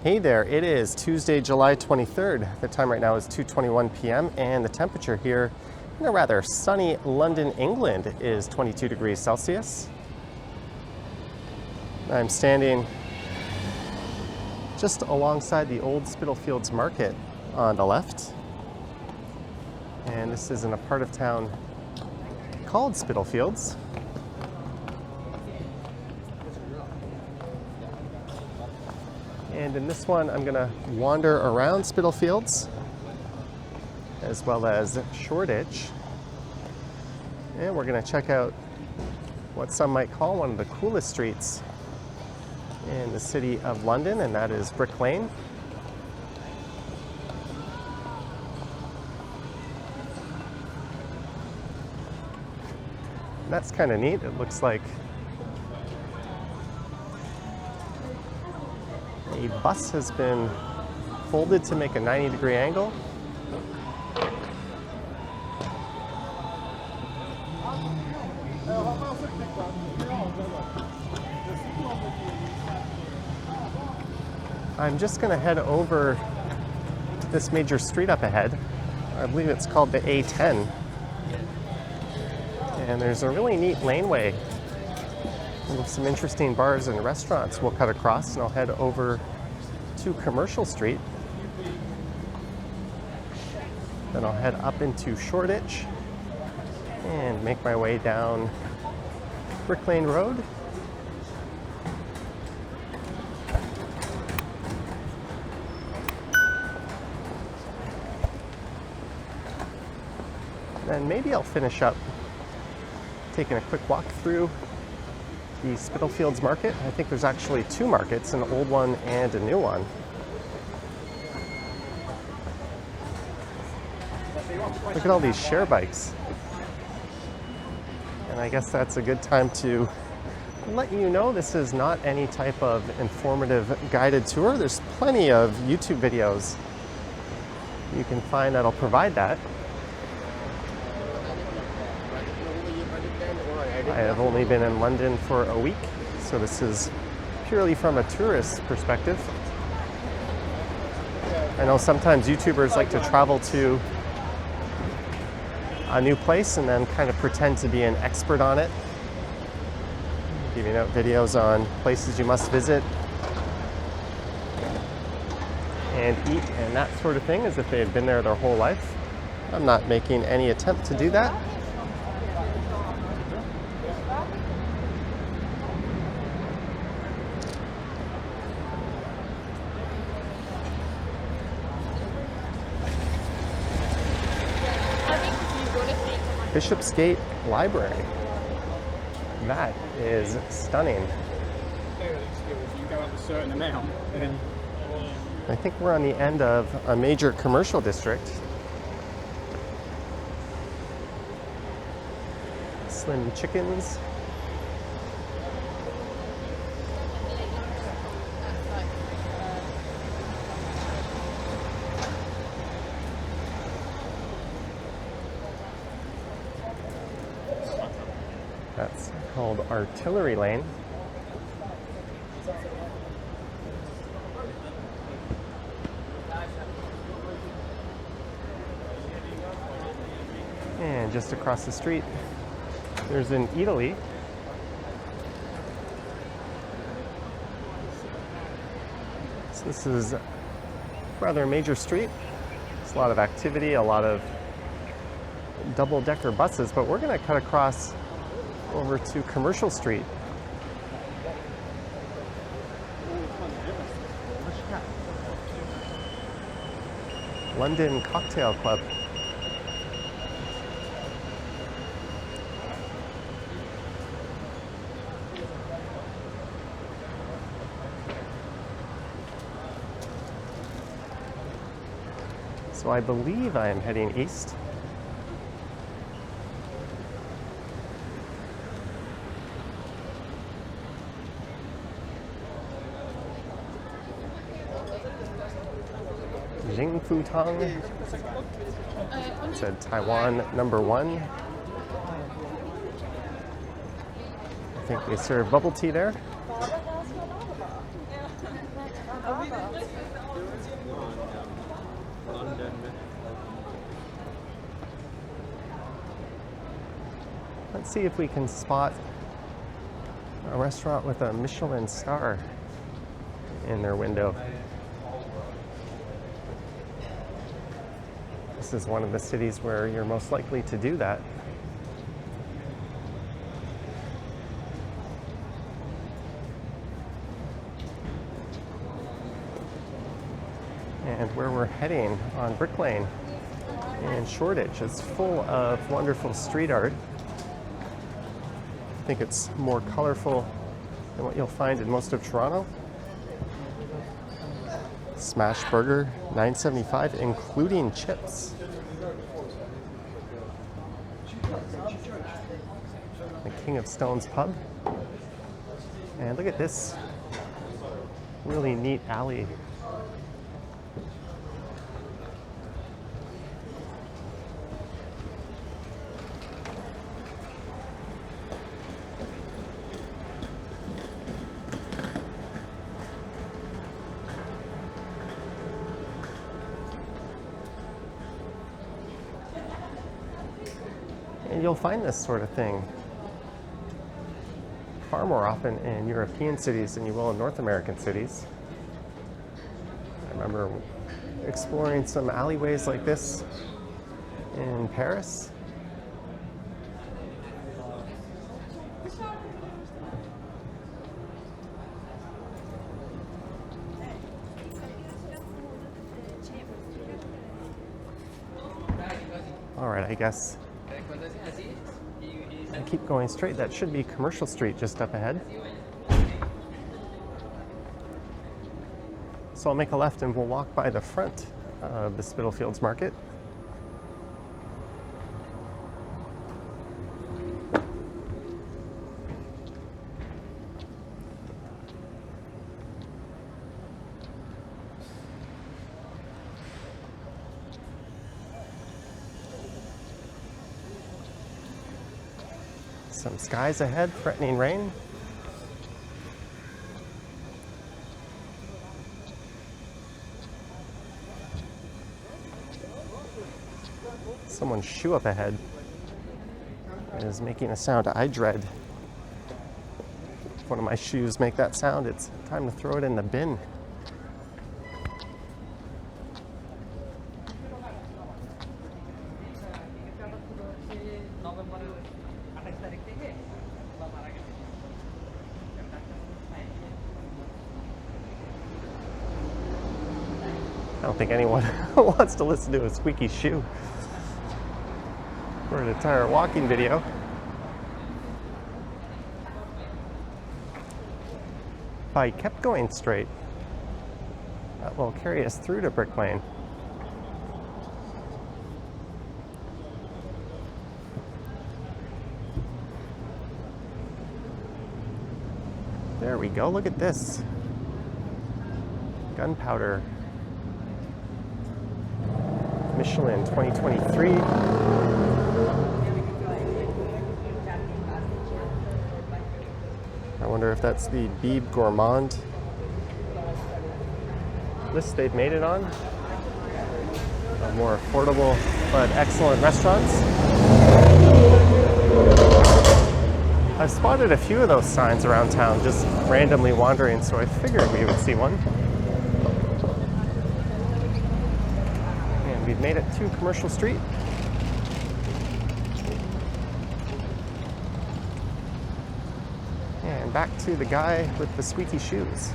Hey there, it is Tuesday, July 23rd. The time right now is 2:21 p.m. and the temperature here in a rather sunny London, England is 22 degrees Celsius. I'm standing just alongside the old Spitalfields Market on the left. And this is in a part of town called Spitalfields. And in this one, I'm gonna wander around Spitalfields as well as Shoreditch. And we're gonna check out what some might call one of the coolest streets in the city of London, and that is Brick Lane. And that's kind of neat. It looks like a bus has been folded to make a 90-degree angle. I'm just going to head over to this major street up ahead. I believe it's called the A10. And there's a really neat laneway with some interesting bars and restaurants we'll cut across, and I'll head over to Commercial Street. Then I'll head up into Shoreditch and make my way down Brick Lane Road. Then maybe I'll finish up taking a quick walk through the Spitalfields Market. I think there's actually two markets, an old one and a new one. Look at all these share bikes. And I guess that's a good time to let you know this is not any type of informative guided tour. There's plenty of YouTube videos you can find that'll provide that. I have only been in London for a week, so this is purely from a tourist perspective. I know sometimes YouTubers like to travel to a new place and then kind of pretend to be an expert on it, giving out videos on places you must visit and eat and that sort of thing as if they had been there their whole life. I'm not making any attempt to do that. Bishopsgate Library. That is stunning. I think we're on the end of a major commercial district. Slim Chickens. That's called Artillery Lane. And just across the street, there's an Eataly. So this is a rather major street. There's a lot of activity, a lot of double-decker buses, but we're going to cut across over to Commercial Street. London Cocktail Club. So I believe I am heading east. Jingfutang. It said Taiwan #1. I think they serve bubble tea there. Let's see if we can spot a restaurant with a Michelin star in their window. This is one of the cities where you're most likely to do that. And where we're heading on Brick Lane in Shoreditch is full of wonderful street art. I think it's more colorful than what you'll find in most of Toronto. Smash burger, $9.75, including chips. The King of Stones pub. And look at this really neat alley. And you'll find this sort of thing far more often in European cities than you will in North American cities. I remember exploring some alleyways like this in Paris. All right, I guess I keep going straight. That should be Commercial Street just up ahead. So I'll make a left and we'll walk by the front of the Spitalfields Market. Some skies ahead, threatening rain. Someone's shoe up ahead is making a sound I dread. If one of my shoes make that sound, it's time to throw it in the bin. I don't think anyone wants to listen to a squeaky shoe for an entire walking video. If I kept going straight, that will carry us through to Brick Lane. There we go, look at this. Gunpowder. Michelin 2023. I wonder if that's the Beeb Gourmand list they've made it on. More affordable but excellent restaurants. I've spotted a few of those signs around town just randomly wandering, so I figured we would see one. We've made it to Commercial Street. And back to the guy with the squeaky shoes.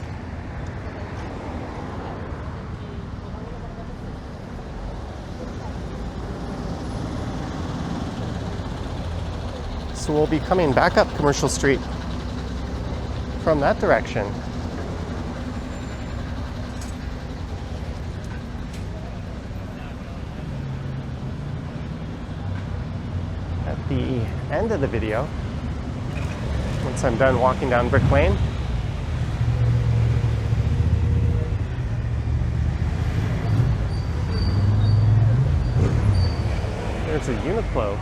So we'll be coming back up Commercial Street from that direction. At the end of the video, once I'm done walking down Brick Lane, there's a Uniqlo.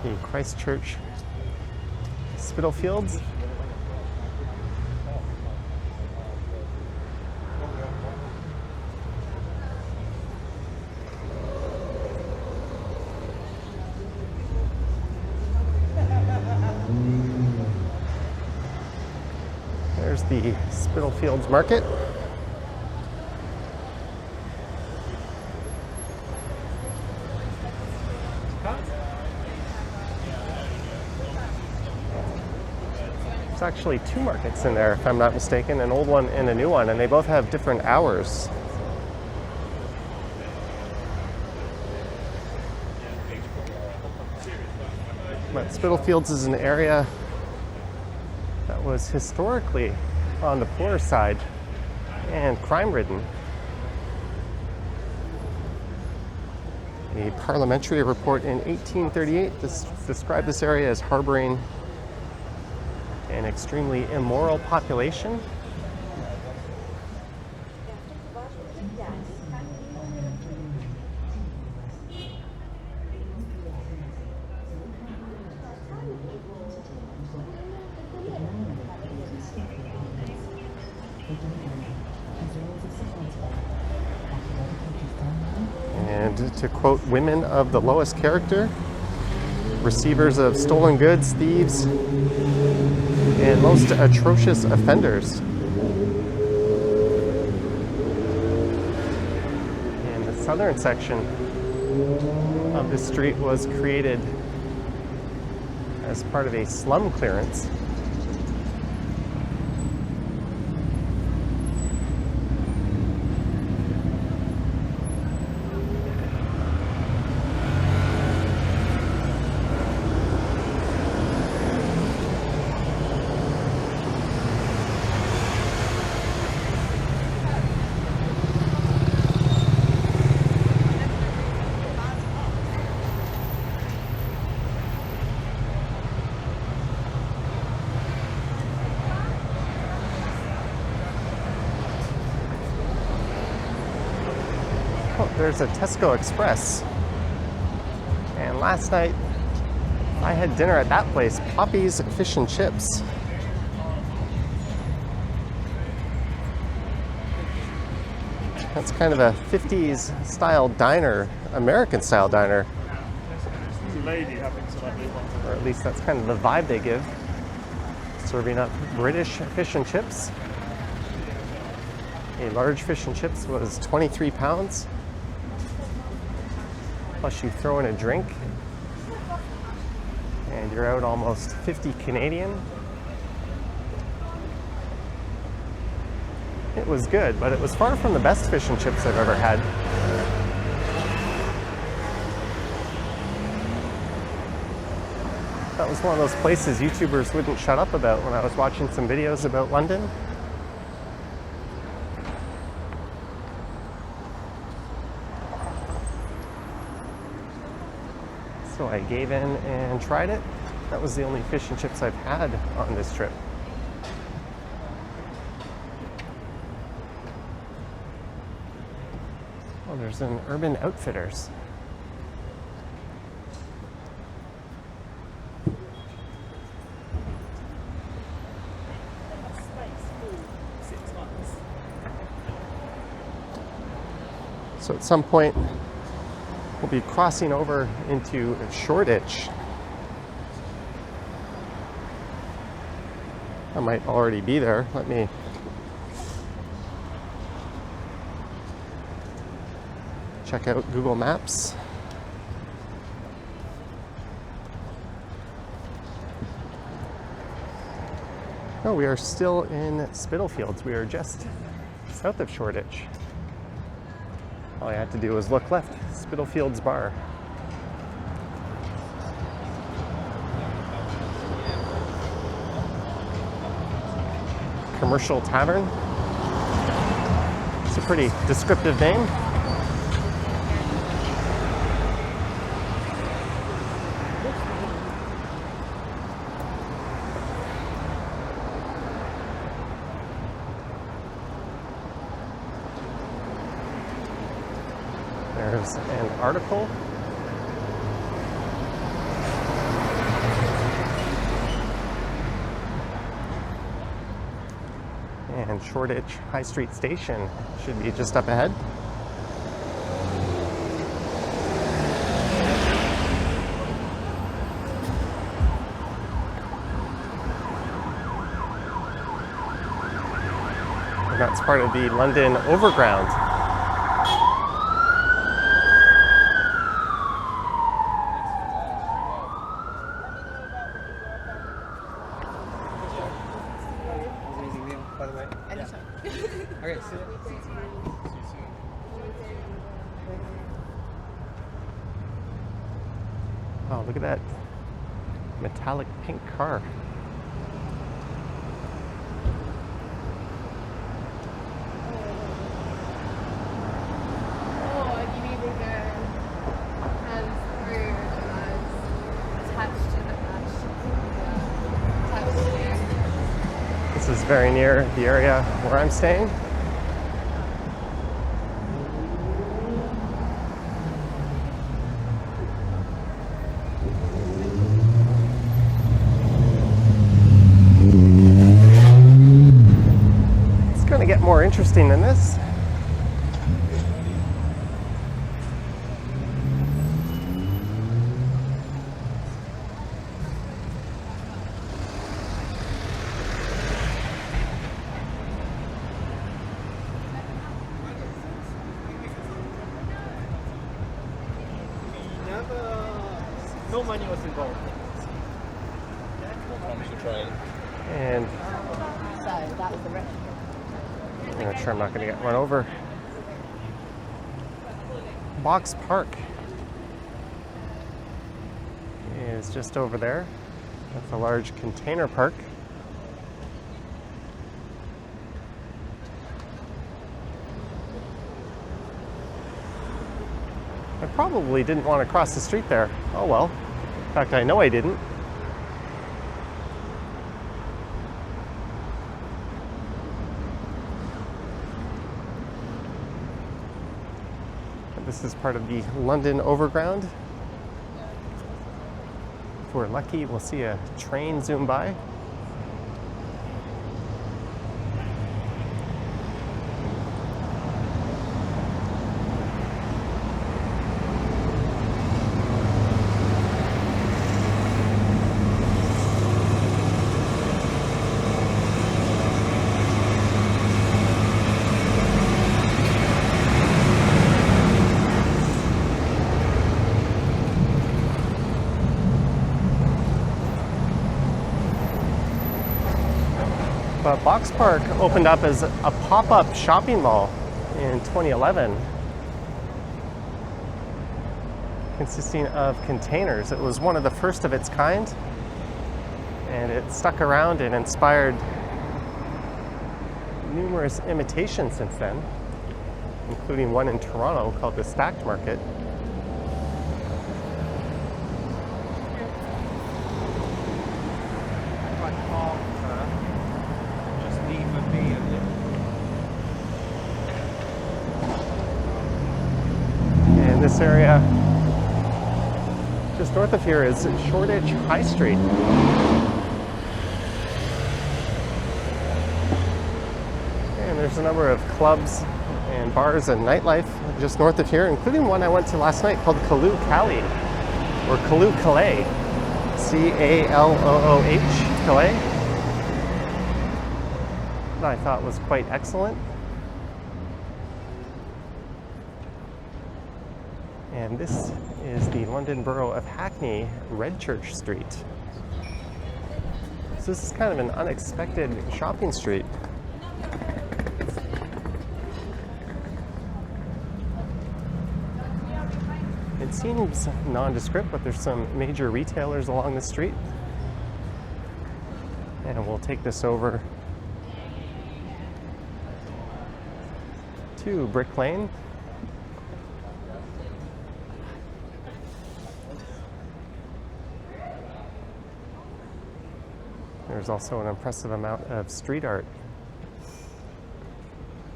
the Christchurch Spitalfields. There's the Spitalfields Market. There's actually two markets in there, if I'm not mistaken, an old one and a new one, and they both have different hours. But Spitalfields is an area that was historically on the poorer side and crime-ridden. A parliamentary report in 1838 described this area as harboring an extremely immoral population. And to quote, women of the lowest character, receivers of stolen goods, thieves, and most atrocious offenders. And the southern section of this street was created as part of a slum clearance. There's a Tesco Express, and last night I had dinner at that place, Poppy's Fish and Chips. That's kind of a 50s style diner, American style diner, or at least that's kind of the vibe they give, serving up British fish and chips. A large fish and chips was 23 pounds. Plus you throw in a drink and you're out almost 50 Canadian. It was good, but it was far from the best fish and chips I've ever had. That was one of those places YouTubers wouldn't shut up about when I was watching some videos about London. So I gave in and tried it. That was the only fish and chips I've had on this trip. Oh, there's an Urban Outfitters. So at some point, we'll be crossing over into Shoreditch. I might already be there. Let me check out Google Maps. No, we are still in Spitalfields. We are just south of Shoreditch. All I had to do was look left, Spitalfields Bar. Commercial Tavern. It's a pretty descriptive name. There's an article. and Shoreditch High Street Station should be just up ahead. And that's part of the London Overground. By the way. Anytime. Okay, see you. Oh, look at that metallic pink car. Oh, and you either go hands through the legs, attached to the hatch, attached to there. This is very near the area where I'm staying. It's going to get more interesting than this. No money was involved. And So that was the rest. I'm not sure I'm not going to get run over. Boxpark is just over there. That's a large container park. I probably didn't want to cross the street there. Oh well. In fact, I know I didn't. This is part of the London Overground. If we're lucky, we'll see a train zoom by. But Boxpark opened up as a pop-up shopping mall in 2011, consisting of containers. It was one of the first of its kind, and it stuck around and inspired numerous imitations since then, including one in Toronto called the Stacked Market. And this area just north of here is Shoreditch High Street. And there's a number of clubs and bars and nightlife just north of here, including one I went to last night called Caloo Cali, or Caloo Calais, C-A-L-O-O-H, Calais. That I thought was quite excellent. And this is the London Borough of Hackney, Redchurch Street. So this is kind of an unexpected shopping street. It seems nondescript, but there's some major retailers along the street. And we'll take this over to Brick Lane. There's also an impressive amount of street art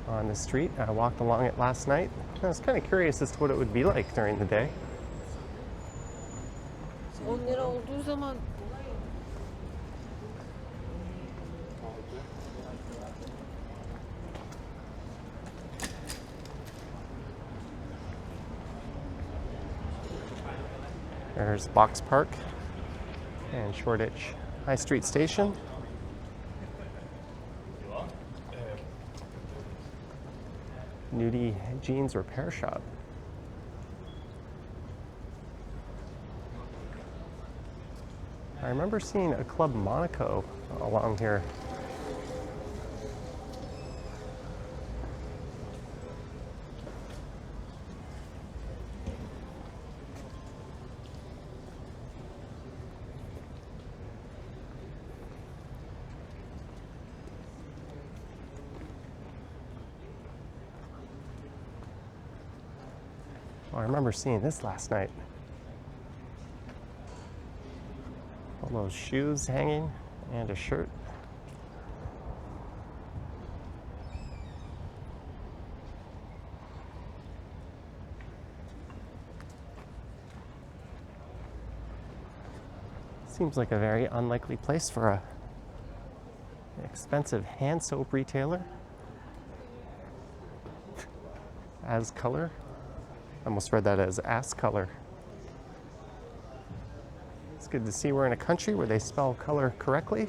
on the street. I walked along it last night. I was kind of curious as to what it would be like during the day. There's Boxpark and Shoreditch High Street Station. Nudie Jeans Repair Shop. I remember seeing a Club Monaco along here. Oh, I remember seeing this last night. All those shoes hanging and a shirt. Seems like a very unlikely place for an expensive hand soap retailer. As color. I almost read that as ass color. It's good to see we're in a country where they spell color correctly.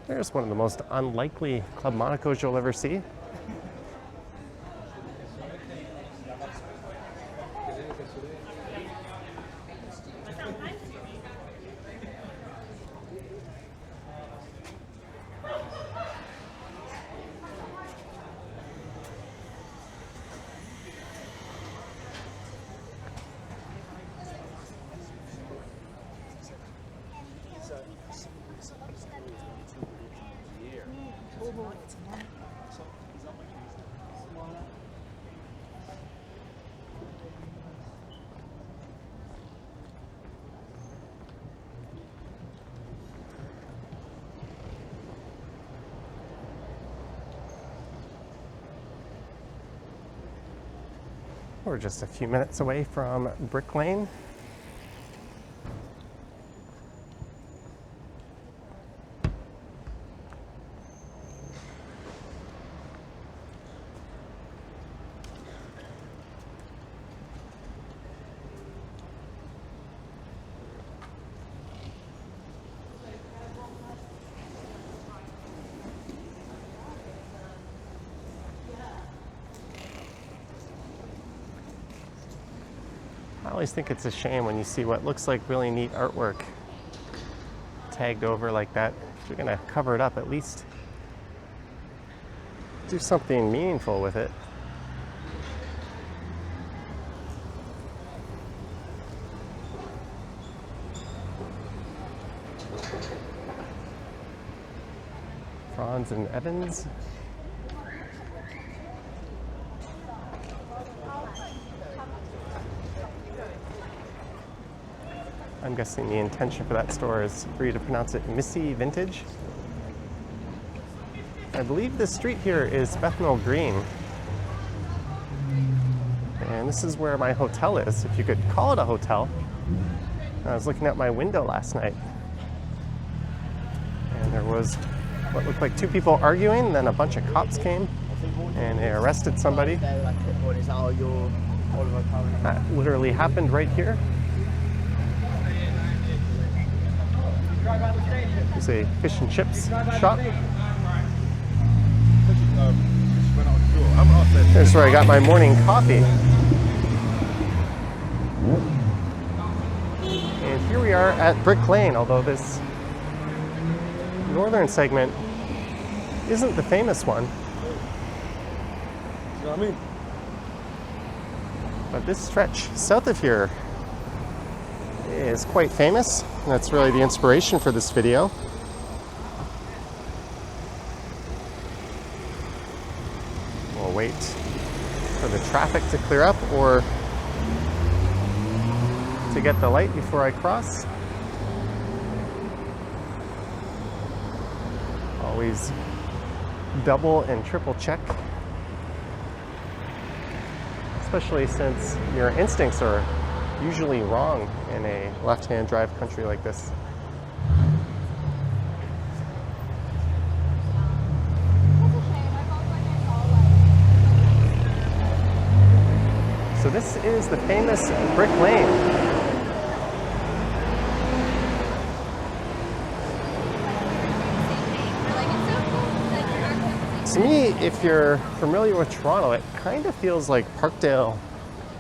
There's one of the most unlikely Club Monacos you'll ever see. We're just a few minutes away from Brick Lane. I always think it's a shame when you see what looks like really neat artwork tagged over like that. If you're gonna cover it up, at least do something meaningful with it. Franz and Evans. I'm guessing the intention for that store is for you to pronounce it Missy Vintage. I believe the street here is Bethnal Green. And this is where my hotel is, if you could call it a hotel. I was looking out my window last night, and there was what looked like two people arguing, then a bunch of cops came and they arrested somebody. That literally happened right here. There's a fish and chips shop. There's where I got my morning coffee. And here we are at Brick Lane, although this northern segment isn't the famous one. You know what I mean? But this stretch south of here is quite famous. And that's really the inspiration for this video. We'll wait for the traffic to clear up or to get the light before I cross. Always double and triple check, especially since your instincts are usually wrong in a left-hand drive country like this. So this this is the famous Brick Lane. To me, if you're familiar with Toronto, it kind of feels like Parkdale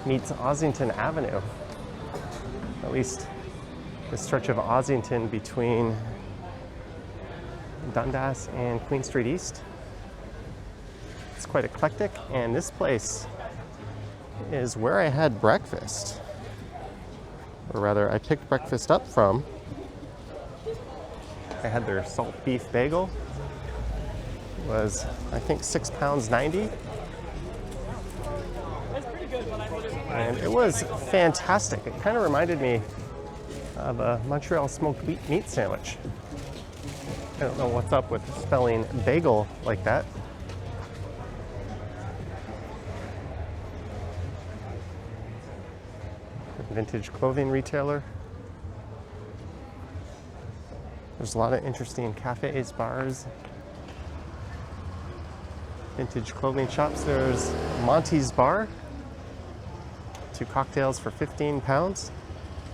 meets Ossington Avenue. At least the stretch of Ossington between Dundas and Queen Street East. It's quite eclectic, and this place is where I had breakfast. Or rather, I picked breakfast up from. I had their salt beef bagel. It was, I think, £6.90. And it was fantastic. It kind of reminded me of a Montreal smoked wheat meat sandwich. I don't know what's up with spelling bagel like that. Vintage clothing retailer. There's a lot of interesting cafes, bars, vintage clothing shops. There's Monty's Bar, 2 cocktails for £15.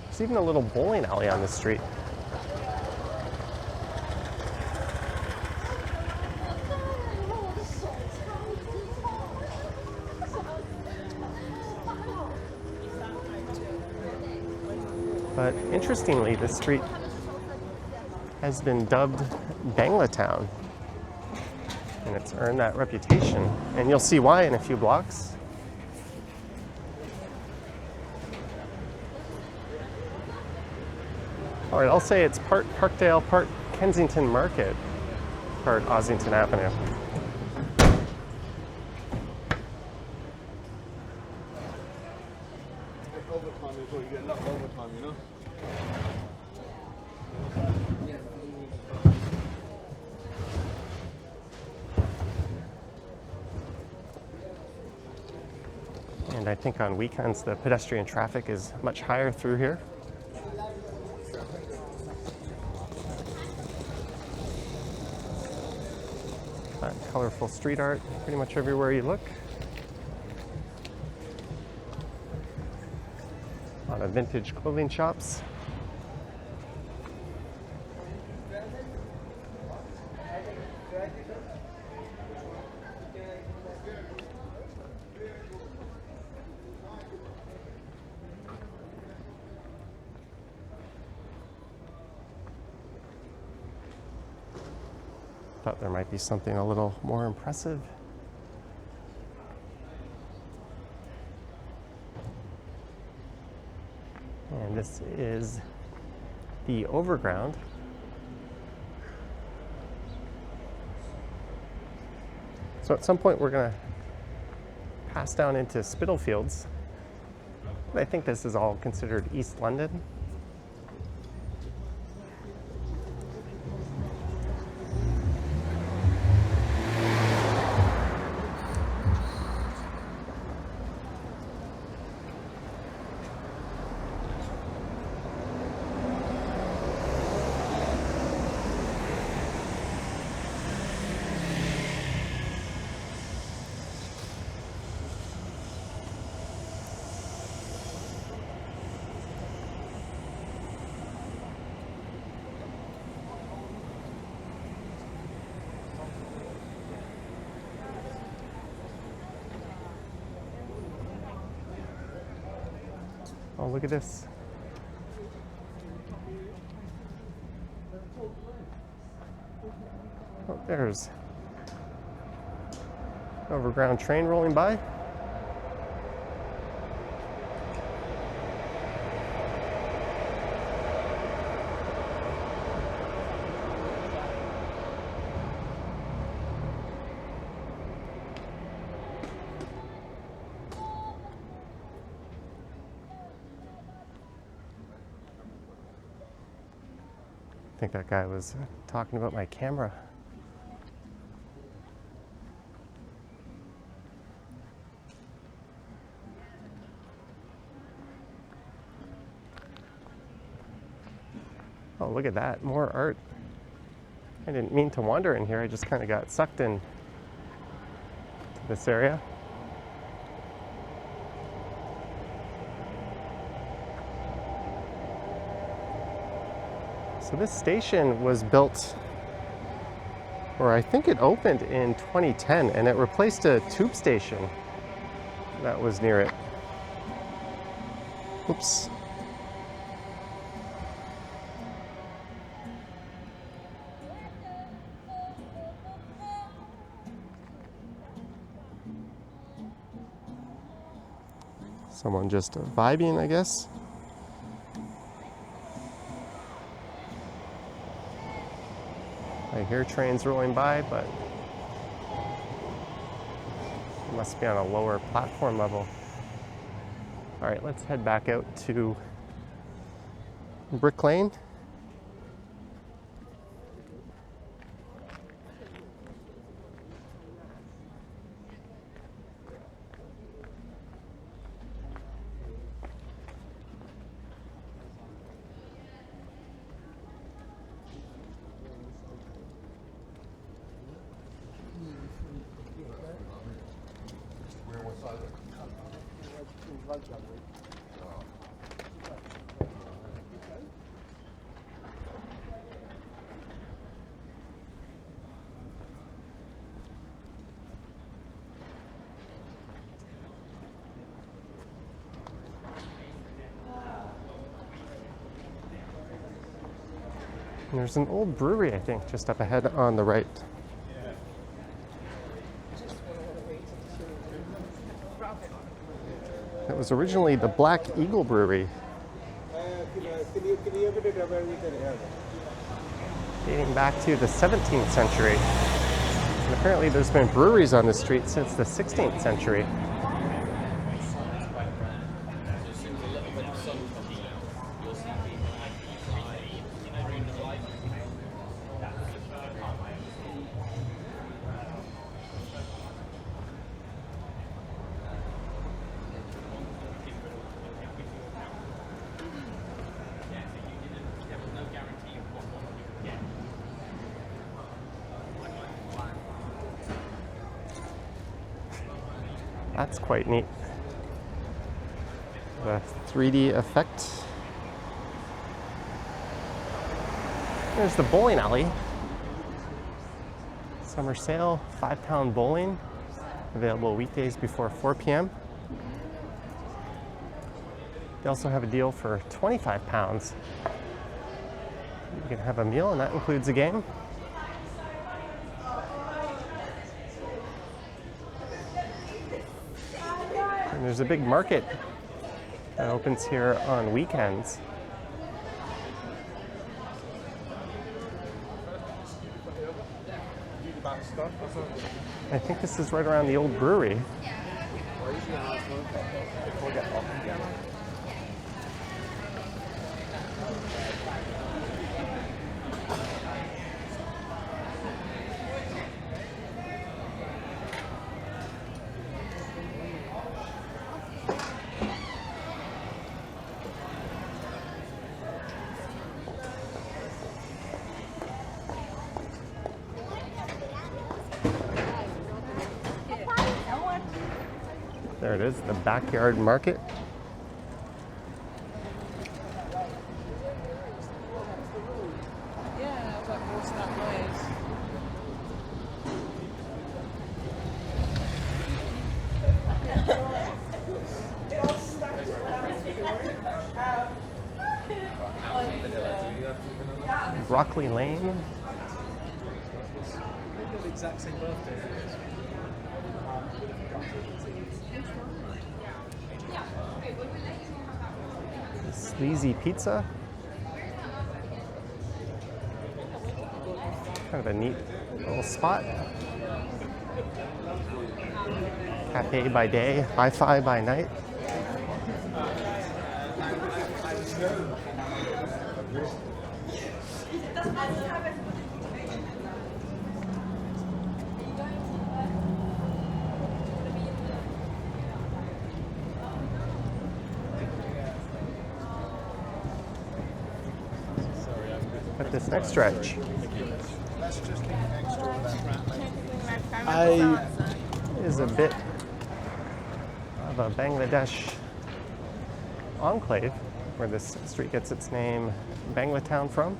There's even a little bowling alley on this street. But interestingly, this street has been dubbed Banglatown, and it's earned that reputation. And you'll see why in a few blocks. All right, I'll say it's part Parkdale, part Kensington Market, part Ossington Avenue. Overtime as well, you get a lot of overtime, you know? And I think on weekends the pedestrian traffic is much higher through here. Colorful street art pretty much everywhere you look. A lot of vintage clothing shops. Thought there might be something a little more impressive. And this is the overground. So at some point we're going to pass down into Spitalfields. I think this is all considered East London. Oh, look at this. Oh, there's an overground train rolling by. I think that guy was talking about my camera. Oh, look at that, more art. I didn't mean to wander in here, I just kind of got sucked in to this area. So this station was built, or I think it opened in 2010, and it replaced a tube station that was near it. Oops. Someone just vibing, I guess. I hear trains rolling by, but it must be on a lower platform level. All right, let's head back out to Brick Lane. And there's an old brewery, I think, just up ahead on the right. It was originally the Black Eagle Brewery, dating back to the 17th century. And apparently there's been breweries on the street since the 16th century. That's quite neat. The 3D effect. There's the bowling alley. Summer sale, £5 bowling. Available weekdays before 4 p.m. They also have a deal for £25. You can have a meal, and that includes a game. And there's a big market that opens here on weekends. I think this is right around the old brewery. There it is, the backyard market. Yeah, but what's that noise? Broccoli Lane. They got the exact same birthday. Sleazy Pizza. Kind of a neat little spot. Cafe by day, hi-fi by night. But this next stretch is a bit of a Bangladesh enclave, where this street gets its name, Banglatown, from.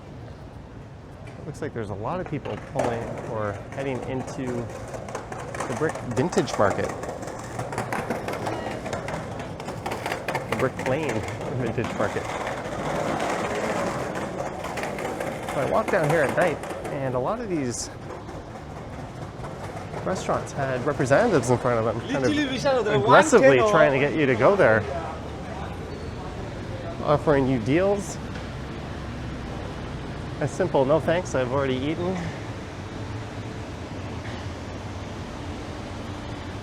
Looks like there's a lot of people pulling or heading into the Brick Vintage Market. The Brick Lane Vintage Market. So I walked down here at night, and a lot of these restaurants had representatives in front of them, kind of aggressively trying to get you to go there, offering you deals. A simple no thanks, I've already eaten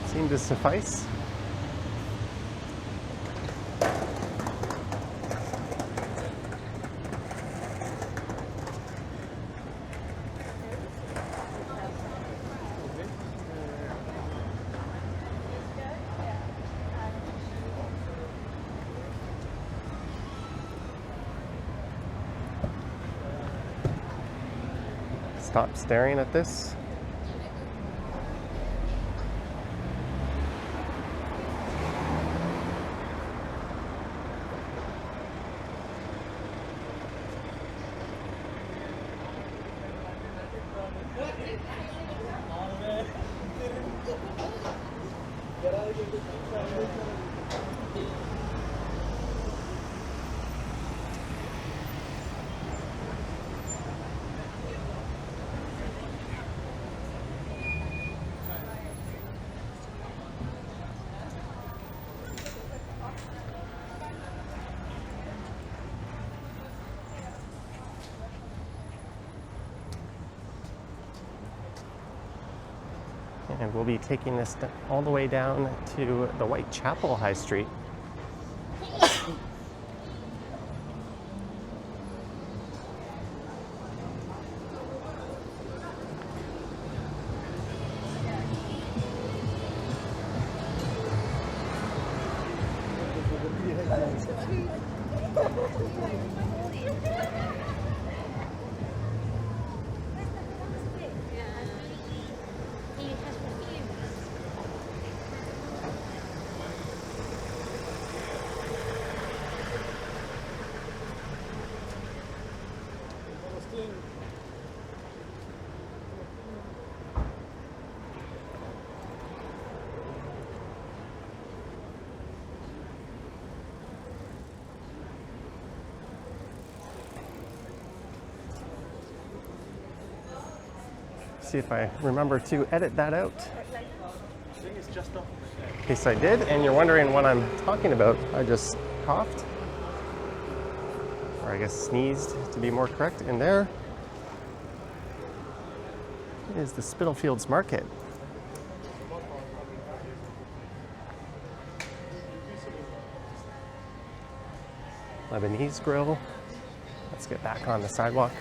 seemed to suffice. Stop staring at this. And we'll be taking this all the way down to the Whitechapel High Street. See if I remember to edit that out. In case I did, and you're wondering what I'm talking about, I just coughed, or I guess sneezed to be more correct. And there is the Spitalfields Market. Lebanese grill. Let's get back on the sidewalk.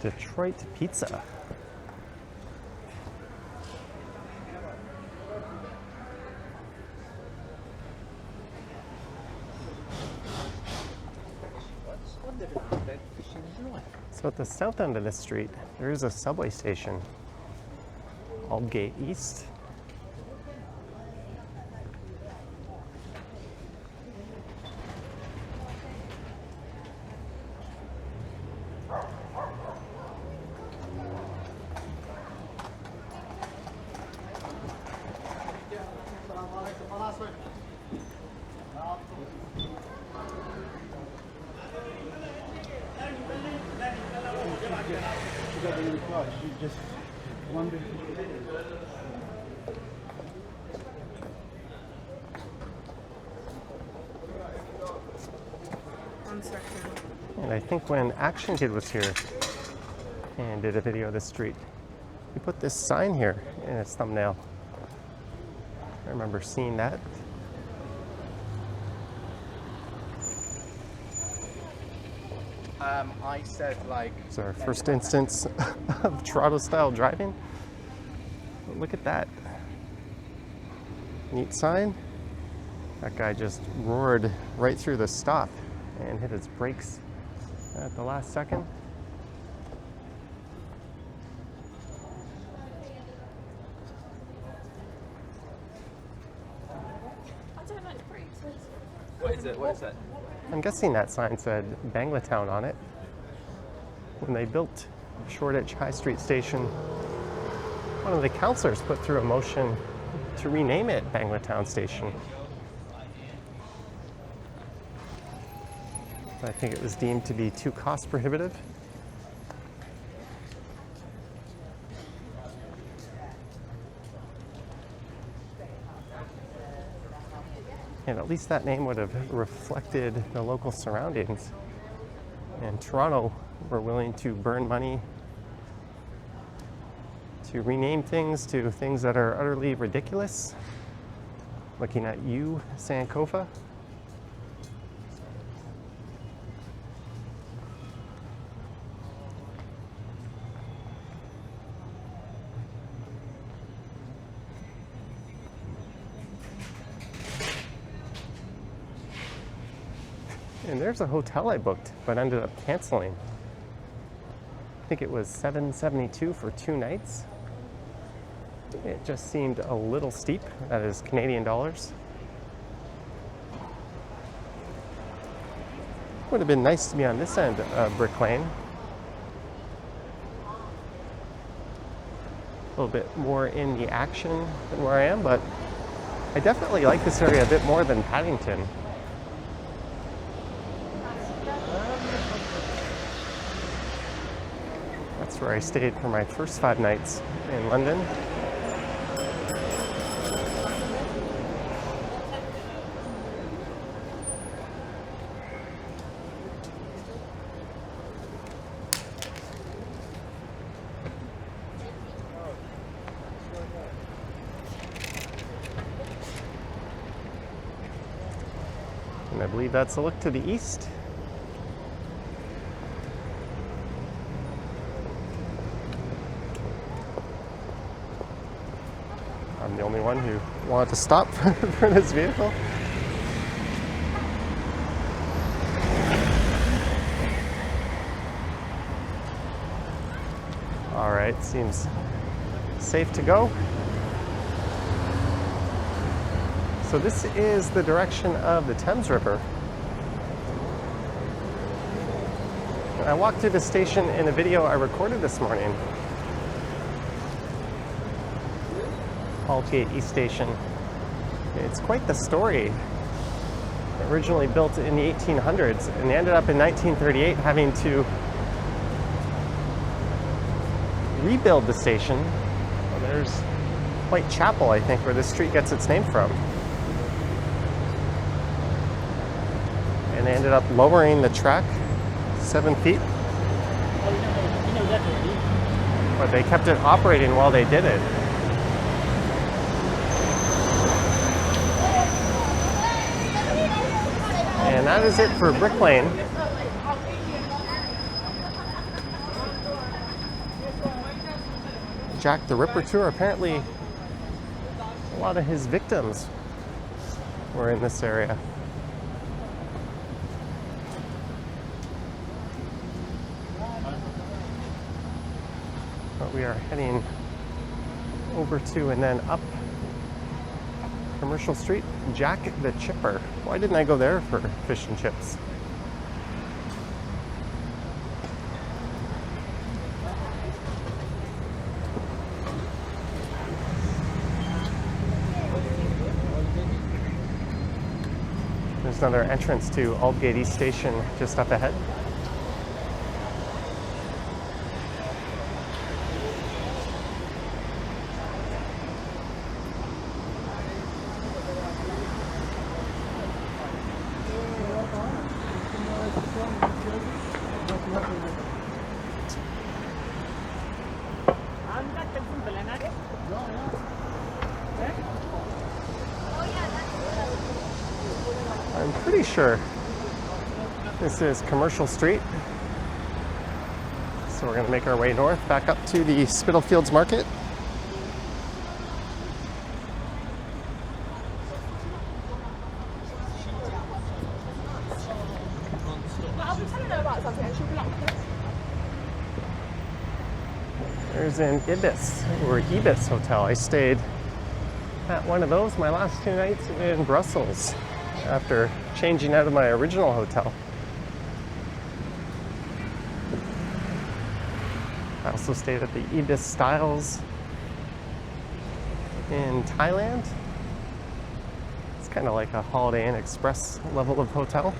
Detroit pizza. So at the south end of this street, there is a subway station, Aldgate East. Just wonder. construction. And I think when Action Kid was here and did a video of this street, he put this sign here in his thumbnail. I remember seeing that. I said like. It's our first instance of Toronto-style driving. But look at that. Neat sign. That guy just roared right through the stop and hit his brakes at the last second. I don't like brakes. What is it? What is it? I'm guessing that sign said Banglatown on it. When they built Shoreditch High Street Station, one of the councillors put through a motion to rename it Banglatown Station. I think it was deemed to be too cost prohibitive. And at least that name would have reflected the local surroundings. And Toronto were willing to burn money to rename things to things that are utterly ridiculous. Looking at you, Sankofa. And there's a hotel I booked, but ended up canceling. I think it was $772 for 2 nights. It just seemed a little steep. That is Canadian dollars. Would have been nice to be on this end of Brick Lane. A little bit more in the action than where I am, but I definitely like this area a bit more than Paddington. That's where I stayed for my first 5 nights in London. And I believe that's a look to the east. I'm the only one who wanted to stop for this vehicle. All right, seems safe to go. So this is the direction of the Thames River. I walked through the station in a video I recorded this morning. Aldgate East Station. It's quite the story. Originally built in the 1800s, and they ended up in 1938 having to rebuild the station. Well, there's Whitechapel, I think, where this street gets its name from. And they ended up lowering the track 7 feet. But they kept it operating while they did it. And that is it for Brick Lane. Jack the Ripper tour. Apparently, a lot of his victims were in this area. But we are heading over to and then up Commercial Street. Jack the Chipper. Why didn't I go there for fish and chips? There's another entrance to Aldgate East Station just up ahead. I'm pretty sure this is Commercial Street. So we're going to make our way north, back up to the Spitalfields Market. There's an Ibis, or Ibis Hotel. I stayed at one of those my last 2 nights in Brussels after changing out of my original hotel. I also stayed at the Ibis Styles in Thailand. It's kind of like a Holiday Inn Express level of hotel.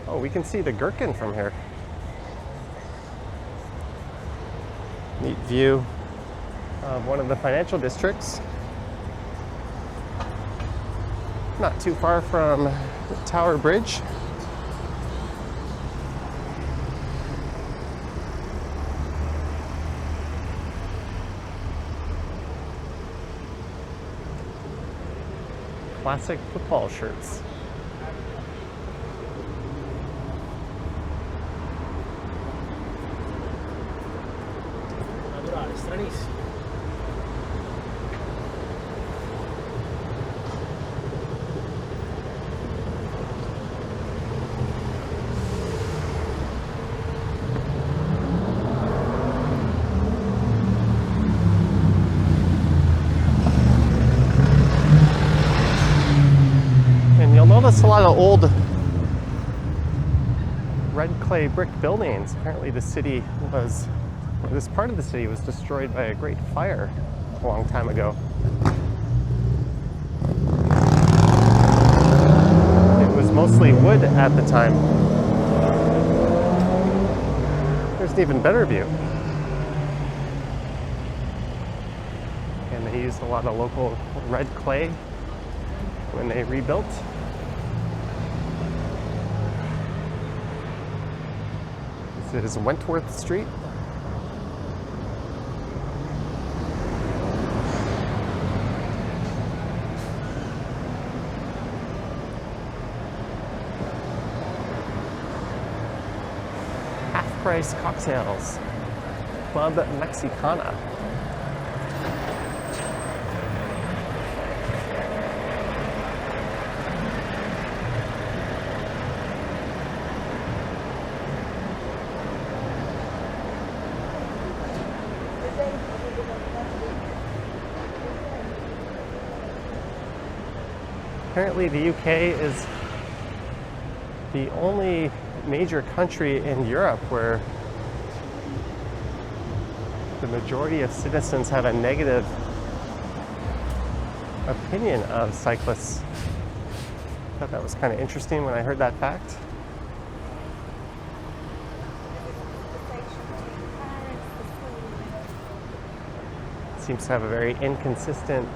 Oh, we can see the Gherkin from here. Neat view of one of the financial districts. Not too far from the Tower Bridge. Classic football shirts. Notice a lot of old red clay brick buildings. Apparently the city was, or this part of the city was destroyed by a great fire a long time ago. It was mostly wood at the time. There's an even better view. And they used a lot of local red clay when they rebuilt. This is Wentworth Street. Half-price cocktails. Club Mexicana. Apparently the UK is the only major country in Europe where the majority of citizens have a negative opinion of cyclists. I thought that was kind of interesting when I heard that fact. Seems to have a very inconsistent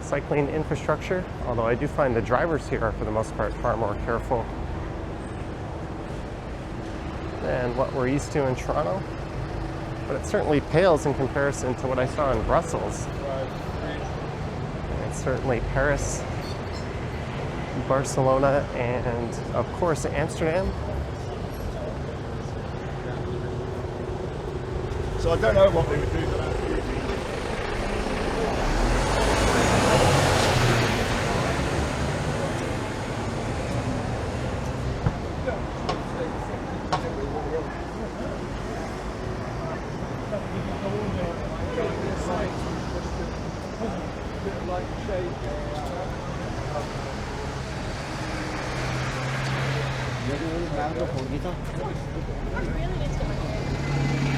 cycling infrastructure, although I do find the drivers here are for the most part far more careful than what we're used to in Toronto, but it certainly pales in comparison to what I saw in Brussels. And certainly Paris, Barcelona, and of course Amsterdam. So I don't know what they would do for that.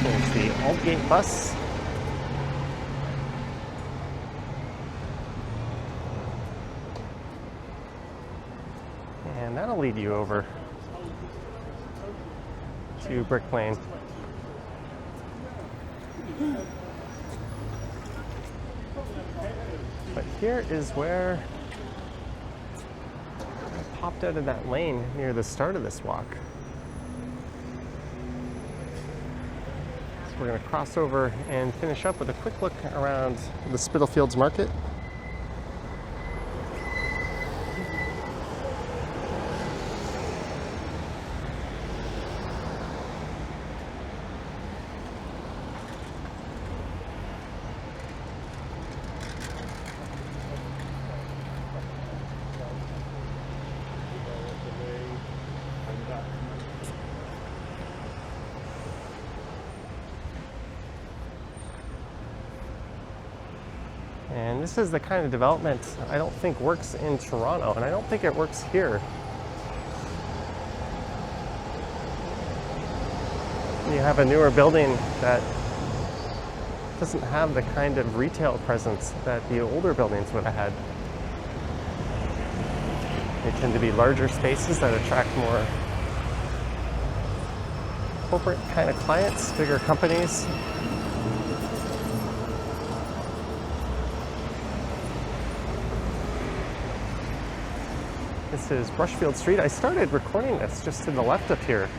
There's the Aldgate bus. And that'll lead you over to Brick Lane. But here is where I popped out of that lane near the start of this walk. So we're going to cross over and finish up with a quick look around the Spitalfields Market. And this is the kind of development I don't think works in Toronto, and I don't think it works here. You have a newer building that doesn't have the kind of retail presence that the older buildings would have had. They tend to be larger spaces that attract more corporate kind of clients, bigger companies. This is Brushfield Street. I started recording this just to the left of here.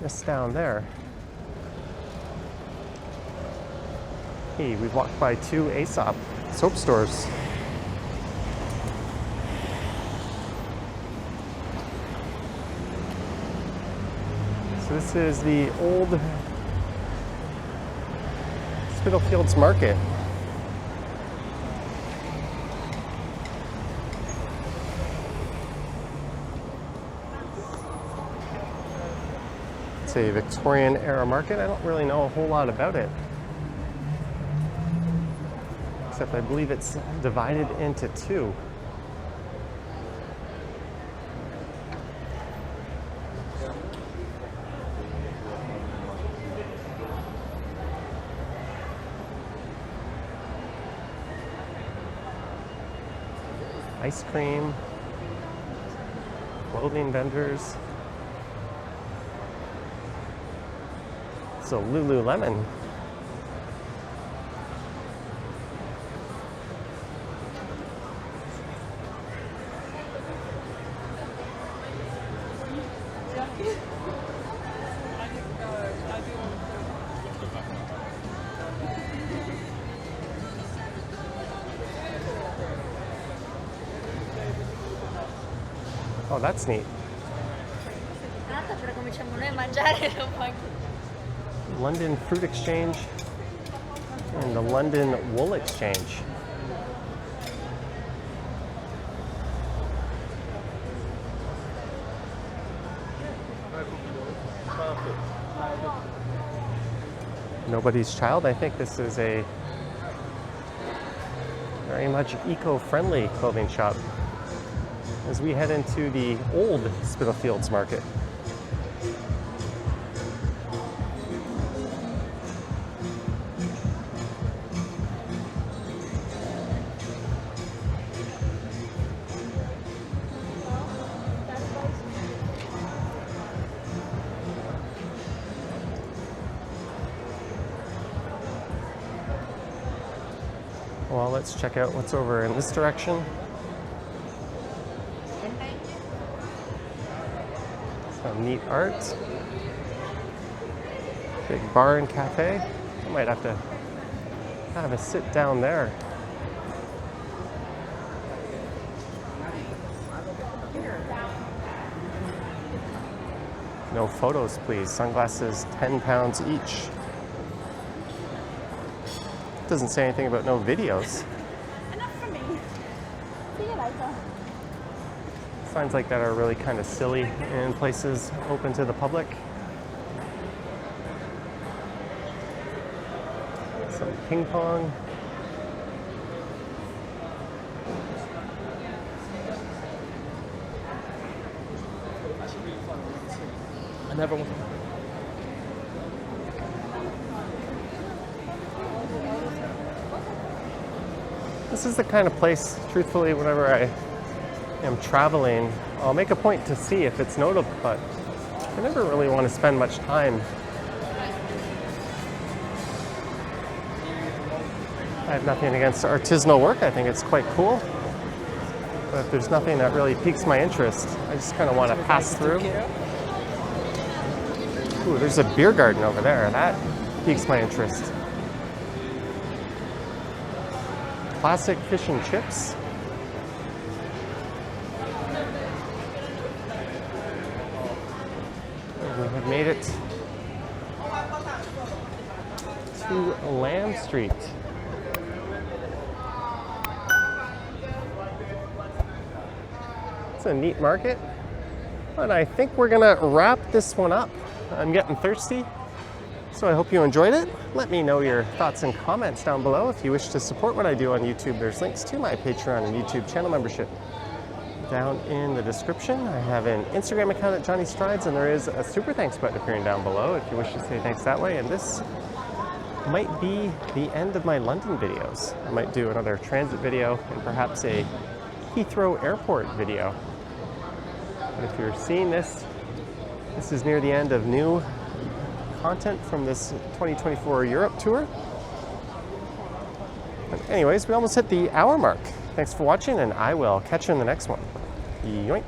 Just down there. Hey, we've walked by 2 Aesop soap stores. So this is the old Spitalfields Market. It's a Victorian era market. I don't really know a whole lot about it, except I believe it's divided into 2. Ice cream, clothing vendors. So Lululemon. Oh, that's neat. Però cominciamo noi a mangiare dopo anche. London Fruit Exchange and the London Wool Exchange. Nobody's Child. I think this is a very much eco-friendly clothing shop as we head into the old Spitalfields Market. Well, let's check out what's over in this direction. Some neat art. Big bar and cafe. I might have to have a sit down there. No photos, please. Sunglasses, £10 each. Doesn't say anything about no videos. Enough for me. See you later. Signs like that are really kind of silly in places open to the public. Some ping pong. I never want. This is the kind of place, truthfully, whenever I am traveling, I'll make a point to see if it's notable, but I never really want to spend much time. I have nothing against artisanal work. I think it's quite cool. But if there's nothing that really piques my interest, I just kind of want to pass through. Ooh, there's a beer garden over there. That piques my interest. Classic fish and chips. And we have made it to Lamb Street. It's a neat market. And I think we're gonna wrap this one up. I'm getting thirsty, so I hope you enjoyed it. Let me know your thoughts and comments down below. If you wish to support what I do on YouTube, there's links to my Patreon and YouTube channel membership down in the description. I have an Instagram account at Johnny Strides, and there is a super thanks button appearing down below if you wish to say thanks that way. And this might be the end of my London videos. I might do another transit video and perhaps a Heathrow Airport video. But if you're seeing this, this is near the end of new content from this 2024 Europe tour. But anyways, we almost hit the hour mark. Thanks for watching, and I will catch you in the next one. Yoink.